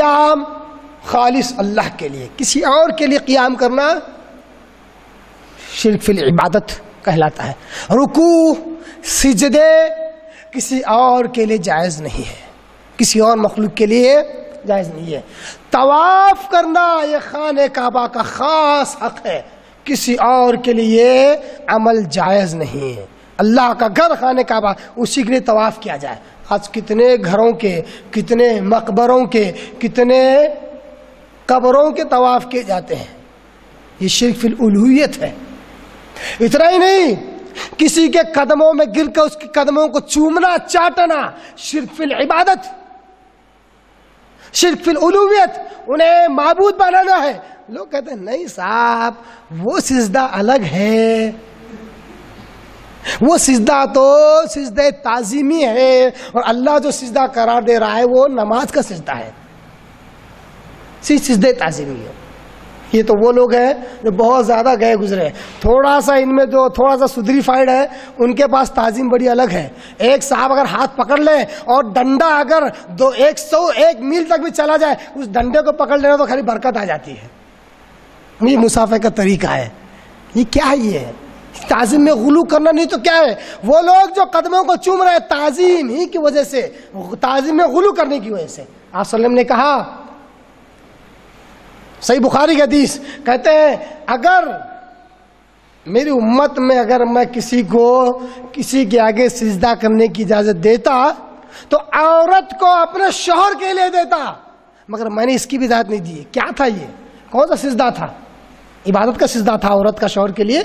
قیام خالص اللہ کے لیے، کسی اور کے لیے قیام کرنا شرک فی العبادت کہلاتا ہے۔ رکوع سجدے کسی اور کے لیے جائز نہیں ہے، کسی اور مخلوق کے لیے جائز نہیں ہے۔ طواف کرنا یہ خانہ کعبہ کا خاص حق ہے، کسی اور کے لیے عمل جائز نہیں ہے۔ اللہ کا گھر خانہ کعبہ، اسی کے لیے طواف کیا جائے۔ آج کتنے گھروں کے، کتنے مقبروں کے، کتنے قبروں کے طواف کیے جاتے ہیں، یہ شرک فی الالوہیت ہے۔ اتنا ہی نہیں، کسی کے قدموں میں گر کر اس کے قدموں کو چومنا چاٹنا شرک فی العبادت، شرک فی الالوہیت، انہیں معبود بنانا ہے۔ لوگ کہتے ہیں نہیں صاحب وہ سجدہ الگ ہے، وہ سجدہ تو سجدہ تعظیمی ہے، اور اللہ جو سجدہ قرار دے رہا ہے وہ نماز کا سجدہ ہے، سجدہ تعظیمی ہے۔ یہ تو وہ لوگ ہیں جو بہت زیادہ گئے گزرے، تھوڑا سا ان میں جو تھوڑا سا سدری فائڈ ہے ان کے پاس تعظیم بڑی الگ ہے۔ ایک صاحب اگر ہاتھ پکڑ لے اور ڈنڈا اگر 101 میل تک بھی چلا جائے، اس ڈنڈے کو پکڑ لینا تو خالی برکت آ جاتی ہے۔ یہ مسافر کا طریقہ ہے۔ یہ کیا ہے؟ یہ تعظیم میں غلو کرنا نہیں تو کیا ہے؟ وہ لوگ جو قدموں کو چوم رہے ہیں تعظیم ہی کی وجہ سے، تعظیم میں غلو کرنے کی وجہ سے۔ آپ صلی اللہ علیہ وسلم نے کہا، صحیح بخاری کی حدیث، کہتے ہیں اگر میری امت میں اگر میں کسی کو کسی کے آگے سجدہ کرنے کی اجازت دیتا تو عورت کو اپنے شوہر کے لیے دیتا، مگر میں نے اس کی بھی اجازت نہیں دی۔ کیا تھا یہ؟ کون سا سجدہ تھا؟ عبادت کا سجدہ تھا عورت کا شوہر کے لیے۔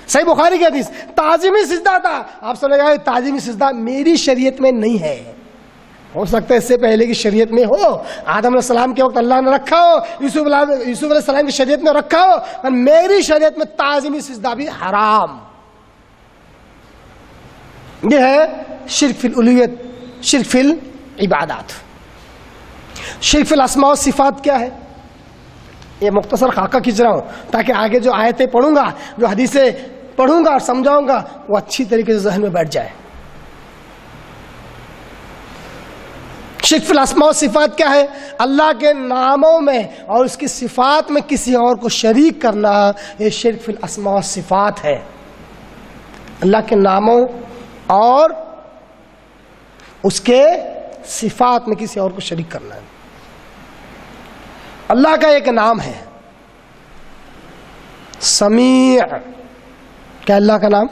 صحیح بخاری کی حدیث، تعظیمی سجدہ تھا۔ آپ سے لگا تعظیمی سجدہ میری شریعت میں نہیں ہے، ہو سکتا ہے اس سے پہلے کی شریعت میں ہو، آدم علیہ السلام کے وقت اللہ نے رکھا ہو، یوسف علیہ السلام کی شریعت میں رکھا ہو، اور میری شریعت میں تعظیمی سجدہ بھی حرام۔ یہ ہے شرک فی الالوہیت، شرک فی العبادات۔ شرک فی الاسماء و صفات کیا ہے؟ یہ مختصر خاکہ کھینچ رہا ہوں تاکہ آگے جو آیتیں پڑھوں گا، جو حدیثیں پڑھوں گا اور سمجھاؤں گا، وہ اچھی طریقے سے ذہن میں بیٹھ جائے۔ شرک فی الاسماء و صفات کیا ہے؟ اللہ کے ناموں میں اور اس کی صفات میں کسی اور کو شریک کرنا، یہ شرک فی الاسماء و صفات ہے۔ اللہ کے ناموں اور اس کے صفات میں کسی اور کو شریک کرنا ہے۔ اللہ کا ایک نام ہے سمیع، کیا اللہ کا نام؟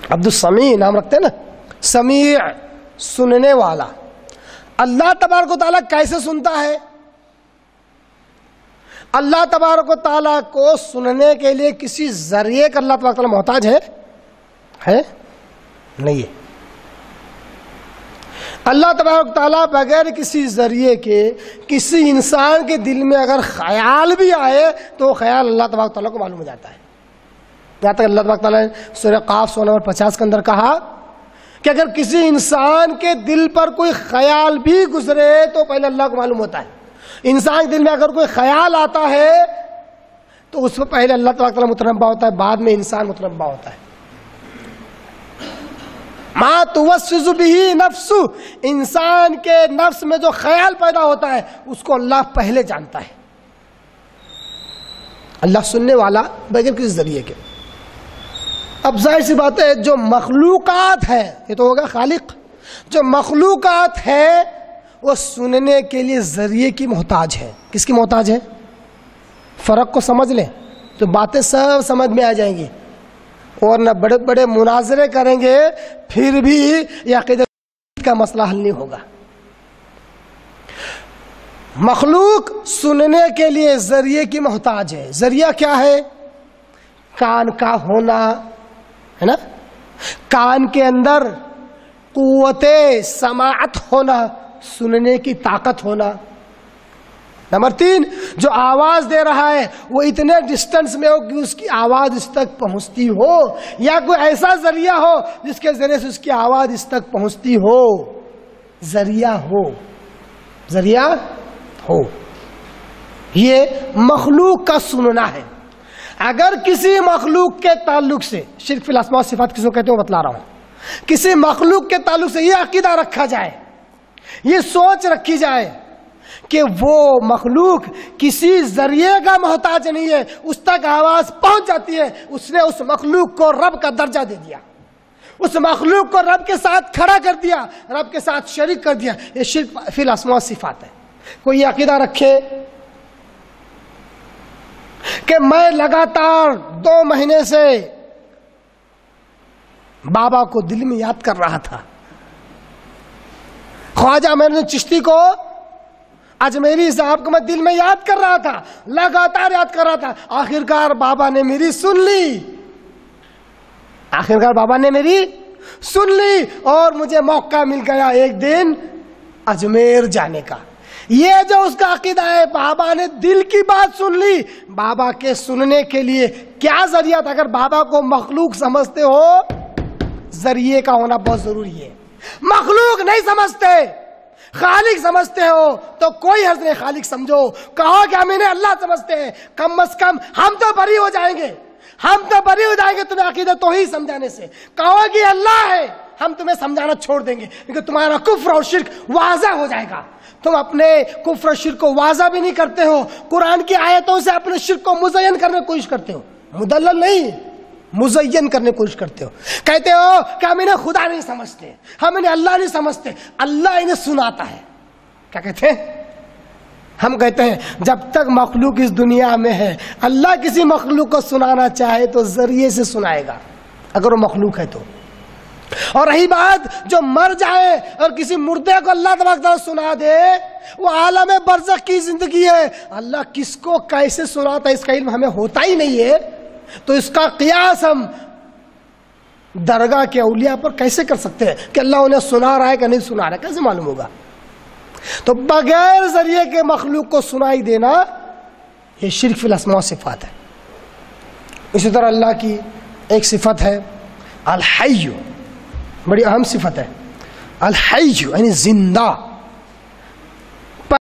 عبد السمیع نام رکھتے ہیں نا، سمیع سننے والا۔ اللہ تبارک و تعالیٰ کیسے سنتا ہے؟ اللہ تبارک و تعالیٰ کو سننے کے لیے کسی ذریعے کا اللہ تبارک و تعالیٰ محتاج ہے؟ نہیں ہے۔ اللہ تبارک و تعالیٰ بغیر کسی ذریعے کے کسی انسان کے دل میں اگر خیال بھی آئے تو وہ خیال اللہ تبارک و تعالیٰ کو معلوم ہو جاتا ہے۔ یہاں تک اللہ تبارک و تعالیٰ نے سورہ قاف سورہ نمبر 50 کے اندر کہا کہ اگر کسی انسان کے دل پر کوئی خیال بھی گزرے تو پہلے اللہ کو معلوم ہوتا ہے۔ انسان کے دل میں اگر کوئی خیال آتا ہے تو اس میں پہلے اللہ تبارک و تعالیٰ متنبہ ہوتا ہے، بعد میں انسان متنبہ ہوتا ہے۔ ما توسوس به نفس، انسان کے نفس میں جو خیال پیدا ہوتا ہے اس کو اللہ پہلے جانتا ہے۔ اللہ سننے والا بغیر کسی ذریعے کے۔ اب ظاہر سی بات ہے جو مخلوقات ہے، یہ تو ہوگا خالق، جو مخلوقات ہے وہ سننے کے لیے ذریعے کی محتاج ہے۔ کس کی محتاج ہے؟ فرق کو سمجھ لیں تو باتیں سب سمجھ میں آ جائیں گی، اور نہ بڑے بڑے مناظرے کریں گے پھر بھی یہ عقیدت کا مسئلہ حل نہیں ہوگا۔ مخلوق سننے کے لیے ذریعے کی محتاج ہے۔ ذریعہ کیا ہے؟ کان کا ہونا ہے نا، کان کے اندر قوت سماعت ہونا، سننے کی طاقت ہونا۔ نمبر 3، جو آواز دے رہا ہے وہ اتنے ڈسٹنس میں ہو کہ اس کی آواز اس تک پہنچتی ہو، یا کوئی ایسا ذریعہ ہو جس کے ذریعے سے اس کی آواز اس تک پہنچتی ہو۔ ذریعہ ہو، ذریعہ ہو، یہ مخلوق کا سننا ہے۔ اگر کسی مخلوق کے تعلق سے، شرک فی الاسماء و صفات کس کو کہتے ہیں وہ بتلا رہا ہوں، کسی مخلوق کے تعلق سے یہ عقیدہ رکھا جائے، یہ سوچ رکھی جائے کہ وہ مخلوق کسی ذریعے کا محتاج نہیں ہے، اس تک آواز پہنچ جاتی ہے، اس نے اس مخلوق کو رب کا درجہ دے دیا، اس مخلوق کو رب کے ساتھ کھڑا کر دیا، رب کے ساتھ شریک کر دیا۔ یہ شرک فی الاسماء والصفات ہے۔ کوئی یہ عقیدہ رکھے کہ میں لگاتار 2 مہینے سے بابا کو دل میں یاد کر رہا تھا، خواجہ معین چشتی کو، اجمیری صاحب کو میں دل میں یاد کر رہا تھا، لگاتار یاد کر رہا تھا، آخرکار بابا نے میری سن لی، آخرکار بابا نے میری سن لی اور مجھے موقع مل گیا ایک دن اجمیر جانے کا۔ یہ جو اس کا عقیدہ ہے، بابا نے دل کی بات سن لی۔ بابا کے سننے کے لیے کیا ذریعہ تھا؟ اگر بابا کو مخلوق سمجھتے ہو، ذریعے کا ہونا بہت ضروری ہے۔ مخلوق نہیں سمجھتے، خالق سمجھتے ہو تو کوئی حرض نہیں، خالق سمجھو۔ کہو کہ ہم انہیں اللہ سمجھتے ہیں، کم از کم ہم تو بری ہو جائیں گے، ہم تو بری ہو جائیں گے تمہیں عقیدہ توحید سمجھانے سے۔ کہو کہ اللہ ہے، ہم تمہیں سمجھانا چھوڑ دیں گے، کیونکہ تمہارا کفر اور شرک واضح ہو جائے گا۔ تم اپنے کفر اور شرک کو واضح بھی نہیں کرتے ہو، قرآن کی آیتوں سے اپنے شرک کو مزین کرنے کی کوشش کرتے ہو، مدلل نہیں، مزین کرنے کی کوشش کرتے ہو۔ کہتے ہو کہ ہم انہیں خدا نہیں سمجھتے، ہم انہیں اللہ نہیں سمجھتے، اللہ انہیں سناتا ہے۔ کیا کہتے ہیں؟ ہم کہتے ہیں جب تک مخلوق اس دنیا میں ہے، اللہ کسی مخلوق کو سنانا چاہے تو ذریعے سے سنائے گا، اگر وہ مخلوق ہے تو۔ اور رہی بات جو مر جائے اور کسی مردے کو اللہ تبارک تعالیٰ سنا دے، وہ عالم برزخ کی زندگی ہے، اللہ کس کو کیسے سناتا ہے اس کا علم ہمیں ہوتا ہی نہیں ہے، تو اس کا قیاس ہم درگاہ کے اولیاء پر کیسے کر سکتے ہیں کہ اللہ انہیں سنا رہا ہے کہ نہیں سنا رہا ہے؟ کیسے معلوم ہوگا؟ تو بغیر ذریعے کے مخلوق کو سنائی دینا یہ شرک فی الاسماء والصفات ہے۔ اسی طرح اللہ کی ایک صفت ہے الحی، بڑی اہم صفت ہے، الحی یعنی زندہ۔